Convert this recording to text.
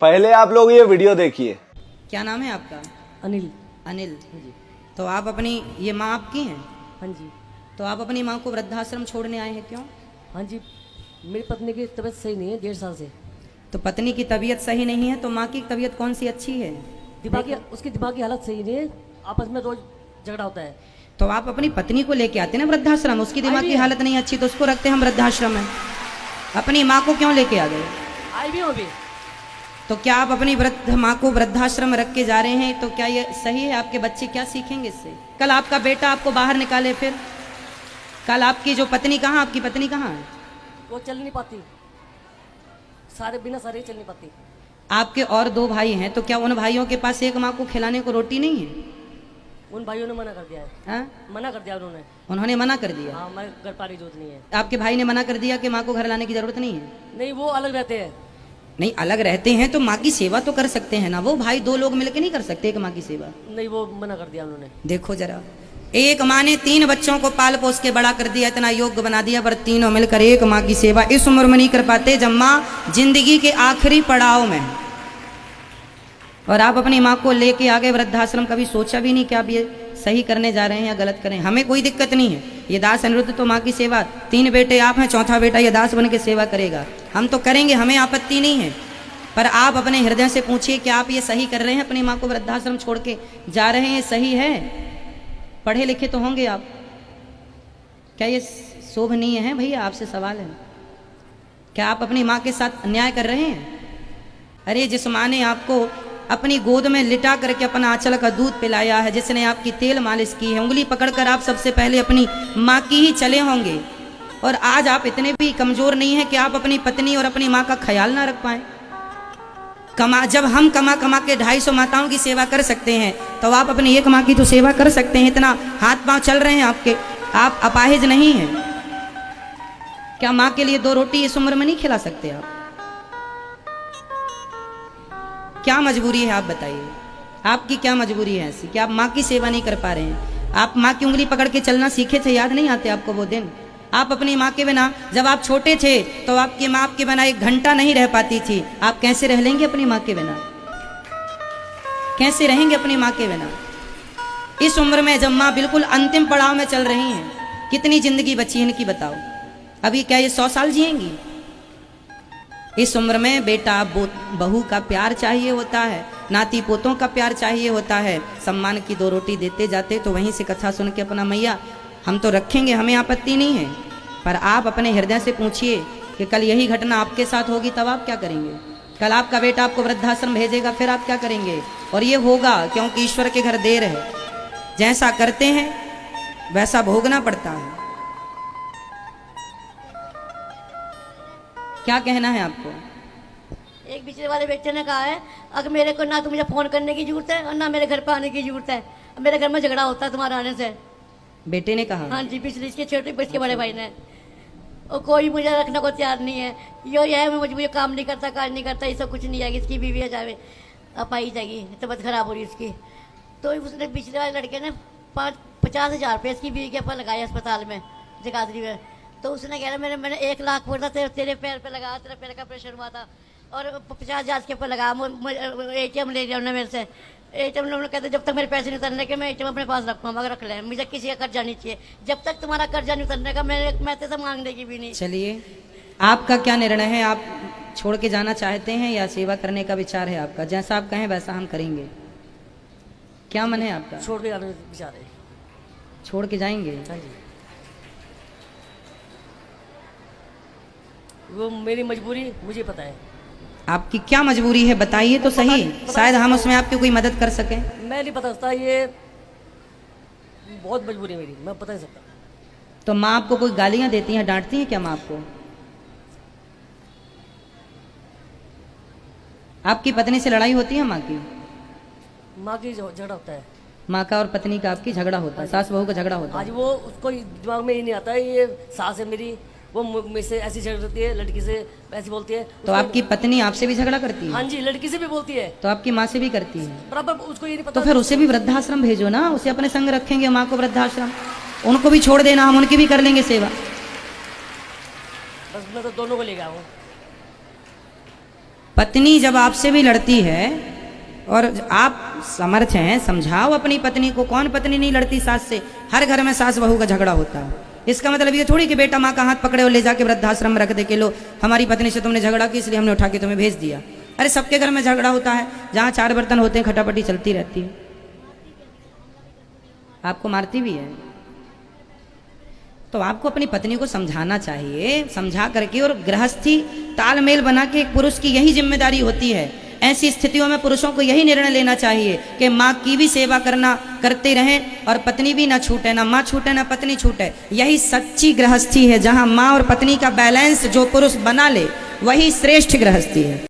पहले आप लोग ये वीडियो देखिए। क्या नाम है आपका? अनिल। अनिल। जी। तो आप अपनी ये माँ आपकी हैं? हाँ जी। तो आप अपनी माँ को वृद्धाश्रम छोड़ने आए हैं, क्यों? हाँ जी, मेरी पत्नी की तबीयत सही नहीं है 1.5 साल से। तो पत्नी की तबीयत सही नहीं है तो माँ की तबीयत कौन सी अच्छी है? उसकी दिमागी हालत सही नहीं है, आपस में रोज झगड़ा होता है। तो आप अपनी पत्नी को लेके आते ना वृद्धाश्रम, उसकी दिमाग की हालत नहीं अच्छी तो उसको रखते हम वृद्धाश्रम में। अपनी माँ को क्यों लेके आ गए? आई भी हूँ अभी। तो क्या आप अपनी वृद्ध माँ को वृद्धाश्रम में रख के जा रहे हैं तो क्या ये सही है? आपके बच्चे क्या सीखेंगे इससे? कल आपका बेटा आपको बाहर निकाले, फिर कल आपकी जो पत्नी कहाँ, आपकी पत्नी कहाँ है? वो चल नहीं पाती, बिना सारे चल नहीं पाती। आपके और 2 भाई हैं, तो क्या उन भाइयों के पास एक माँ को खिलाने को रोटी नहीं है? उन भाइयों ने मना कर दिया है। हाँ? मना कर दिया उन्होंने मना कर दिया? हाँ, मैं घर पाने की जरूरत नहीं है। आपके भाई ने मना कर दिया कि माँ को घर लाने की जरूरत नहीं है? नहीं, वो अलग रहते हैं। नहीं, अलग रहते हैं तो माँ की सेवा तो कर सकते हैं ना। वो भाई 2 लोग मिलकर नहीं कर सकते एक माँ की सेवा? नहीं, वो मना कर दिया उन्होंने। देखो जरा, एक माँ ने 3 बच्चों को पाल पोस के बड़ा कर दिया, इतना योग्य बना दिया, पर तीनों मिलकर एक माँ की सेवा इस उम्र में नहीं कर पाते जब माँ जिंदगी के आखिरी पड़ाव में। और आप अपनी माँ को लेके आ गए वृद्धाश्रम, कभी सोचा भी नहीं कि आप ये सही करने जा रहे हैं या गलत करें? हमें कोई दिक्कत नहीं है, ये दास अनिरुद्ध तो माँ की सेवा, 3 बेटे आप हैं, चौथा बेटा ये दास बन के सेवा करेगा, हम तो करेंगे, हमें आपत्ति नहीं है। पर आप अपने हृदय से पूछिए कि आप ये सही कर रहे हैं? अपनी माँ को वृद्धाश्रम छोड़ के जा रहे हैं, ये सही है? पढ़े लिखे तो होंगे आप, क्या ये शोभनीय है? भैया आपसे सवाल है, क्या आप अपनी माँ के साथ अन्याय कर रहे हैं? अरे जिस माँ ने आपको अपनी गोद में लिटा करके अपना आंचल का दूध पिलाया है, जिसने आपकी तेल मालिश की है, उंगली पकड़कर आप सबसे पहले अपनी माँ की ही चले होंगे। और आज आप इतने भी कमजोर नहीं हैं कि आप अपनी पत्नी और अपनी माँ का ख्याल ना रख पाए। जब हम कमा के 250 माताओं की सेवा कर सकते हैं तो आप अपनी एक माँ की तो सेवा कर सकते हैं। इतना हाथ पांव चल रहे हैं आपके, आप अपाहिज नहीं हैं क्या? माँ के लिए 2 रोटी इस उम्र में नहीं खिला सकते आप? क्या मजबूरी है आप बताइए? आपकी क्या मजबूरी है ऐसी कि आप माँ की सेवा नहीं कर पा रहे हैं? आप माँ की उंगली पकड़ के चलना सीखे थे, याद नहीं आते आपको वो दिन? आप अपनी माँ के बिना, जब आप छोटे थे तो आपकी माँ आपके बिना 1 घंटा नहीं रह पाती थी। आप कैसे रह लेंगे अपनी माँ के बिना? कैसे रहेंगे अपनी माँ के बिना? इस उम्र में जब माँ बिल्कुल अंतिम पड़ाव में चल रही हैं, कितनी जिंदगी बची इनकी बताओ? अभी क्या ये 100 साल जिएंगी? इस उम्र में बेटा बहू का प्यार चाहिए होता है, नाती पोतों का प्यार चाहिए होता है। सम्मान की 2 रोटी देते जाते तो वहीं से कथा सुन के अपना मैया हम तो रखेंगे, हमें आपत्ति नहीं है। पर आप अपने हृदय से पूछिए कि कल यही घटना आपके साथ होगी तब आप क्या करेंगे? कल आपका बेटा आपको वृद्धाश्रम भेजेगा, फिर आप क्या करेंगे? और ये होगा क्योंकि ईश्वर के घर देर है, जैसा करते हैं वैसा भोगना पड़ता है। क्या कहना है आपको? एक पिछले वाले बेटे ने कहा है, अगर मेरे को ना तो मुझे फोन करने की जरूरत है और ना मेरे घर पे आने की जरूरत है, मेरे घर में झगड़ा होता है तुम्हारे आने से। बेटे ने कहा? हाँ जी, पिछले इसके छोटे इसके बड़े भाई ने। और कोई मुझे रखने को तैयार नहीं है। ये है मुझे काम नहीं करता, काज नहीं करता, ये सब कुछ नहीं जाएगी। इसकी बीवी आ जाए अब आई जाएगी, तबीयत खराब हो रही इसकी। तो उसने पिछले वाले लड़के ने 50,000 रुपये इसकी बीवी के ऊपर लगाए अस्पताल में, जगाधरी में। तो उसने कह रहा मैंने 1 लाख बोला तेरे पैर पे लगा, तेरे पैर का ऑपरेशन हुआ था, और 50,000 के ऊपर लगा। ATM ले लिया उन्होंने मेरे से। ATM उन्होंने कहते जब तक मेरे पैसे नहीं उतरने के मैं ATM अपने पास रखूँ, मगर रख लें, मुझे किसी का कर्जा नहीं चाहिए। जब तक तुम्हारा कर्जा नहीं उतरने का मैं तेरे से मांगने की भी नहीं। चलिए, आपका क्या निर्णय है? आप छोड़ के जाना चाहते हैं या सेवा करने का विचार है आपका? जैसा आप कहें वैसा हम करेंगे। क्या मन है आपका? छोड़ के जाने का विचार है। छोड़ के जाएंगे? हाँ जी, वो मेरी मजबूरी मुझे पता है। आपकी क्या मजबूरी है बताइए तो सही, शायद हम उसमें आपकी कोई मदद कर सकें। मैं नहीं बता सकता, ये बहुत मजबूरी है मेरी, मैं बता नहीं सकता। तो माँ आपको कोई गालियां देती हैं, डांटती हैं क्या माँ आपको? आपकी पत्नी से लड़ाई होती है माँ की? माँ की झगड़ा होता है। माँ का और पत्नी का आपकी झगड़ा होता है, सास बहू का झगड़ा होता है? आज वो उसको दिमाग में ही नहीं आता है, ये सास है मेरी, वो मुझसे ऐसी झगड़ती है, लड़की से ऐसी बोलती है। तो आपकी पत्नी आपसे भी झगड़ा करती है? हाँ जी, लड़की से भी बोलती है। तो आपकी माँ से भी करती है? बराबर, उसको ये नहीं पता। तो फिर उसे भी वृद्धाश्रम भेजो ना, उसे अपने संग रखेंगे माँ को वृद्धाश्रम, उनको भी छोड़ देना, हम उनकी भी कर लेंगे सेवा। बस मैं तो दोनों को ले गया हूँ। पत्नी जब आपसे भी लड़ती है और आप समर्थ हैं, समझाओ अपनी पत्नी को। कौन पत्नी नहीं लड़ती सास से? हर घर में सास बहू का झगड़ा होता है। इसका मतलब ये थोड़ी कि बेटा माँ का हाथ पकड़े और ले जाके वृद्धाश्रम में रख दे के लो हमारी पत्नी से तुमने झगड़ा की इसलिए हमने उठा के तुम्हें भेज दिया। अरे सबके घर में झगड़ा होता है, जहाँ 4 बर्तन होते हैं खटापटी चलती रहती है। आपको मारती भी है। तो आपको अपनी पत्नी को समझाना चाहिए, समझा करके, और गृहस्थी तालमेल बना के एक पुरुष की यही जिम्मेदारी होती है। ऐसी स्थितियों में पुरुषों को यही निर्णय लेना चाहिए कि माँ की भी सेवा करते रहें और पत्नी भी ना छूटे, ना माँ छूटे ना पत्नी छूटे। यही सच्ची गृहस्थी है, जहाँ माँ और पत्नी का बैलेंस जो पुरुष बना ले वही श्रेष्ठ गृहस्थी है।